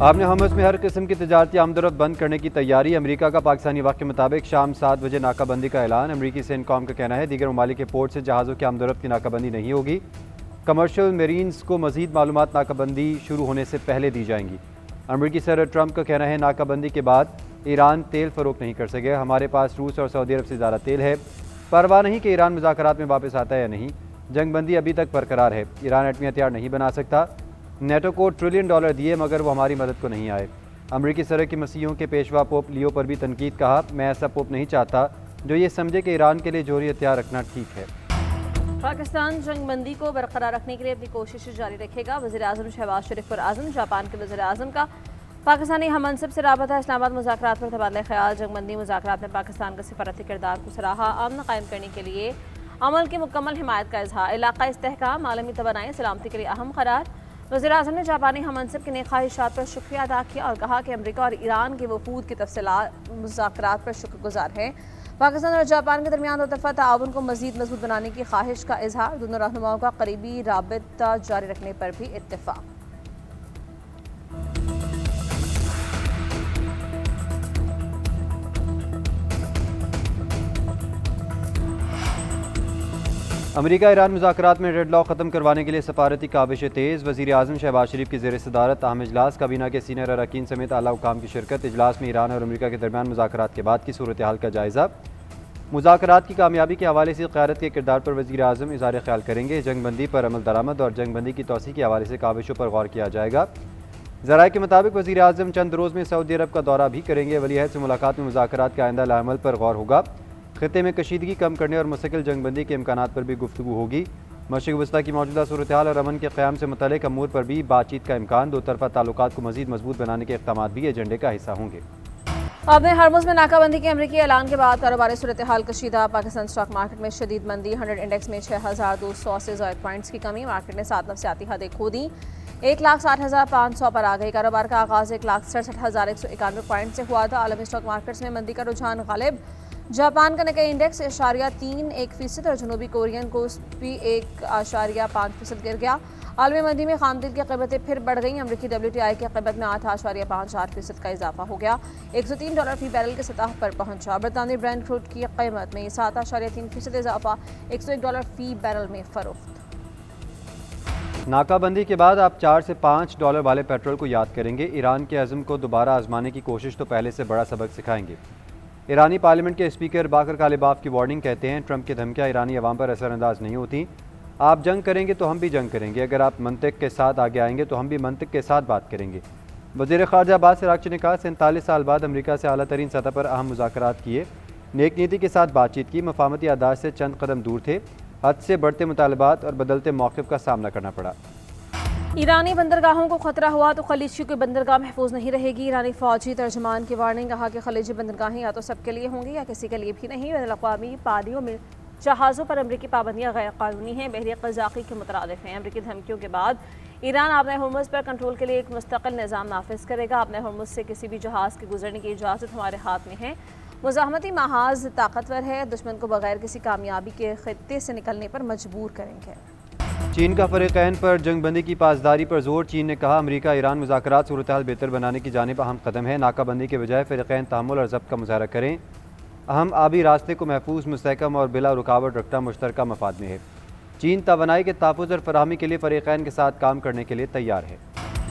آپ نے ہرمز میں ہر قسم کی تجارتی آمد و رفت بند کرنے کی تیاری۔ امریکہ کا پاکستانی وقت کے مطابق شام 7 بجے ناکہ بندی کا اعلان۔ امریکی سینکام کا کہنا ہے دیگر ممالک کے پورٹ سے جہازوں کی آمد و رفت کی ناکہ بندی نہیں ہوگی۔ کمرشل میرینز کو مزید معلومات ناکہ بندی شروع ہونے سے پہلے دی جائیں گی۔ امریکی صدر ٹرمپ کا کہنا ہے ناکہ بندی کے بعد ایران تیل فروخت نہیں کر سکے۔ ہمارے پاس روس اور سعودی عرب سے زیادہ تیل ہے، پرواہ نہیں کہ ایران مذاکرات میں واپس آتا ہے یا نہیں۔ جنگ بندی ابھی تک برقرار ہے۔ ایران ایٹمی ہتھیار نہیں بنا سکتا۔ نیٹو کو $1 ٹریلین دیے مگر وہ ہماری مدد کو نہیں آئے۔ امریکی صدر کی مسیحیوں کے پیشوا پوپ لیو پر بھی تنقید۔ کہا میں ایسا پوپ نہیں چاہتا جو یہ سمجھے کہ ایران کے لیے جوہری ہتھیار رکھنا ٹھیک ہے۔ پاکستان جنگ بندی کو برقرار رکھنے کے لیے اپنی کوششیں جاری رکھے گا۔ وزیر اعظم شہباز شریف پر عزم۔ جاپان کے وزیر اعظم کا پاکستانی ہم منصب سے رابطہ۔ اسلام آباد مذاکرات پر تبادلہ خیال۔ جنگ بندی مذاکرات میں پاکستان کا سفارتی کردار کو سراہا۔ امن قائم کرنے کے لیے عمل کی مکمل حمایت کا اظہار۔ علاقہ استحکام عالمی توانائی سلامتی کے لیے اہم قرار۔ وزیر اعظم نے جاپانی ہم منصب کی نیک خواہشات پر شکریہ ادا کیا اور کہا کہ امریکہ اور ایران کے وفود کی تفصیلات مذاکرات پر شکر گزار ہیں۔ پاکستان اور جاپان کے درمیان دو طرفہ تعاون کو مزید مضبوط بنانے کی خواہش کا اظہار۔ دونوں رہنماؤں کا قریبی رابطہ جاری رکھنے پر بھی اتفاق۔ امریکہ ایران مذاکرات میں ڈیڈ لاک ختم کروانے کے لیے سفارتی کاوشیں تیز۔ وزیر اعظم شہباز شریف کی زیر صدارت اہم اجلاس۔ کابینہ کے سینئر اراکین سمیت اعلیٰ حکام کی شرکت۔ اجلاس میں ایران اور امریکہ کے درمیان مذاکرات کے بعد کی صورتحال کا جائزہ۔ مذاکرات کی کامیابی کے حوالے سے قیادت کے کردار پر وزیر اعظم اظہار خیال کریں گے۔ جنگ بندی پر عمل درآمد اور جنگ بندی کی توسیع کے حوالے سے کاوشوں پر غور کیا جائے گا۔ ذرائع کے مطابق وزیر اعظم چند روز میں سعودی عرب کا دورہ بھی کریں گے۔ ولی عہد سے ملاقات میں مذاکرات کے آئندہ عمل پر غور ہوگا۔ خطے میں کشیدگی کم کرنے اور مستقل جنگ بندی کے امکانات پر بھی گفتگو ہوگی۔ مشرق وسطیٰ کی موجودہ صورتحال اور امن کے قیام سے متعلق امور پر بھی بات چیت کا امکان۔ دو طرفہ تعلقات کو مزید مضبوط بنانے کے اقدامات بھی ایجنڈے کا حصہ ہوں گے۔ اب ہرمز میں ناکہ بندی کے امریکی اعلان کے بعد کاروباری صورتحال کشیدہ۔ پاکستان اسٹاک مارکیٹ میں شدید مندی۔ 100 انڈیکس میں 6200 سے زائد پوائنٹس کی کمی۔ مارکیٹ نے 7 نفسیاتی حدیں کھو دیں، 1,60,500 پر آ گئی۔ کاروبار کا آغاز 1,67,191 پوائنٹ سے ہوا تھا۔ عالمی اسٹاک مارکیٹس میں مندی کا رجحان غالب۔ جاپان کا نکئی انڈیکس 0.31% اور جنوبی کورین کوسپی 1.5% گر گیا۔ عالمی منڈی میں خام تیل کی قیمتیں پھر بڑھ گئیں۔ امریکی WTI کی قیمت میں 8.58% کا اضافہ ہو گیا، $103 فی بیرل کی سطح پر پہنچا۔ برطانوی برینڈ کروڈ کی قیمت میں 7.3% اضافہ، $101 فی بیرل میں فروخت۔ ناکہ بندی کے بعد آپ $4 سے $5 والے پیٹرول کو یاد کریں گے۔ ایران کے عزم کو دوبارہ آزمانے کی کوشش تو پہلے سے بڑا سبق سکھائیں گے۔ ایرانی پارلیمنٹ کے اسپیکر باقر کالباف کی وارننگ۔ کہتے ہیں ٹرمپ کی دھمکیاں ایرانی عوام پر اثر انداز نہیں ہوتی۔ آپ جنگ کریں گے تو ہم بھی جنگ کریں گے۔ اگر آپ منطق کے ساتھ آگے آئیں گے تو ہم بھی منطق کے ساتھ بات کریں گے۔ وزیر خارجہ عباس عراقچی نے کہا 47 سال بعد امریکہ سے اعلیٰ ترین سطح پر اہم مذاکرات کیے، نیک نیتی کے ساتھ بات چیت کی، مفاہمتی یادداشت سے چند قدم دور تھے، حد سے بڑھتے مطالبات اور بدلتے موقف کا سامنا کرنا پڑا۔ ایرانی بندرگاہوں کو خطرہ ہوا تو خلیج کی بندرگاہ محفوظ نہیں رہے گی۔ ایرانی فوجی ترجمان کی وارننگ۔ کہا کہ خلیجی بندرگاہیں یا تو سب کے لیے ہوں گی یا کسی کے لیے بھی نہیں۔ بین الاقوامی پانیوں میں جہازوں پر امریکی پابندیاں غیر قانونی ہیں، بحری قزاقی کے مترادف ہیں۔ امریکی دھمکیوں کے بعد ایران آبِ ہرمز پر کنٹرول کے لیے ایک مستقل نظام نافذ کرے گا۔ آبِ ہرمز سے کسی بھی جہاز کے گزرنے کی اجازت ہمارے ہاتھ میں ہے۔ مزاحمتی محاذ طاقتور ہے، دشمن کو بغیر کسی کامیابی کے خطے سے نکلنے پر مجبور کریں گے۔ چین کا فریقین پر جنگ بندی کی پاسداری پر زور۔ چین نے کہا امریکہ ایران مذاکرات صورتحال بہتر بنانے کی جانب اہم قدم ہے۔ ناکہ بندی کے بجائے فریقین تحمل اور ضبط کا مظاہرہ کریں۔ اہم آبی راستے کو محفوظ، مستحکم اور بلا رکاوٹ رکھنا مشترکہ مفاد میں ہے۔ چین توانائی کے تحفظ اور فراہمی کے لیے فریقین کے ساتھ کام کرنے کے لیے تیار ہے۔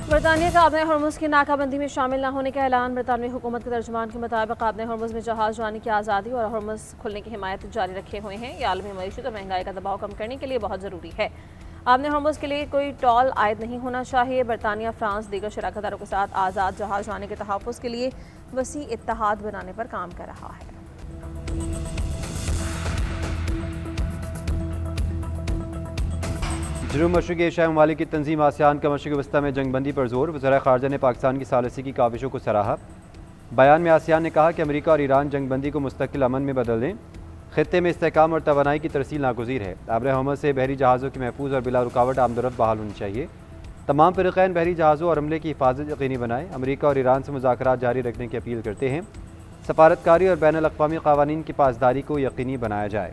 برطانیہ کا آبِ ہرمز کی ناکہ بندی میں شامل نہ ہونے کا اعلان۔ برطانوی حکومت کے ترجمان کے مطابق آبِ ہرمز میں جہاز جانے کی آزادی اور ہرمز کھلنے کی حمایت جاری رکھے ہوئے ہیں۔ یہ عالمی معیشت اور مہنگائی کا دباؤ کم کرنے کے لیے بہت ضروری ہے۔ آبِ ہرمز کے لیے کوئی ٹول عائد نہیں ہونا چاہیے۔ برطانیہ، فرانس دیگر شراکت داروں کے ساتھ آزاد جہاز جانے کے تحفظ کے لیے وسیع اتحاد بنانے پر کام کر رہا ہے۔ جنوب مشرقی ایشیائی ممالک کی تنظیم آسیان کا مشرق وسطیٰ میں جنگ بندی پر زور۔ وزرائے خارجہ نے پاکستان کی ثالثی کی کاوشوں کو سراہا۔ بیان میں آسیان نے کہا کہ امریکہ اور ایران جنگ بندی کو مستقل امن میں بدل دیں۔ خطے میں استحکام اور توانائی کی ترسیل ناگزیر ہے۔ آبِ ہرمز سے بحری جہازوں کی محفوظ اور بلا رکاوٹ آمد و رفت بحال ہونی چاہیے۔ تمام فریقین بحری جہازوں اور عملے کی حفاظت یقینی بنائیں۔ امریکہ اور ایران سے مذاکرات جاری رکھنے کی اپیل کرتے ہیں۔ سفارتکاری اور بین الاقوامی قوانین کی پاسداری کو یقینی بنایا جائے۔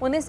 19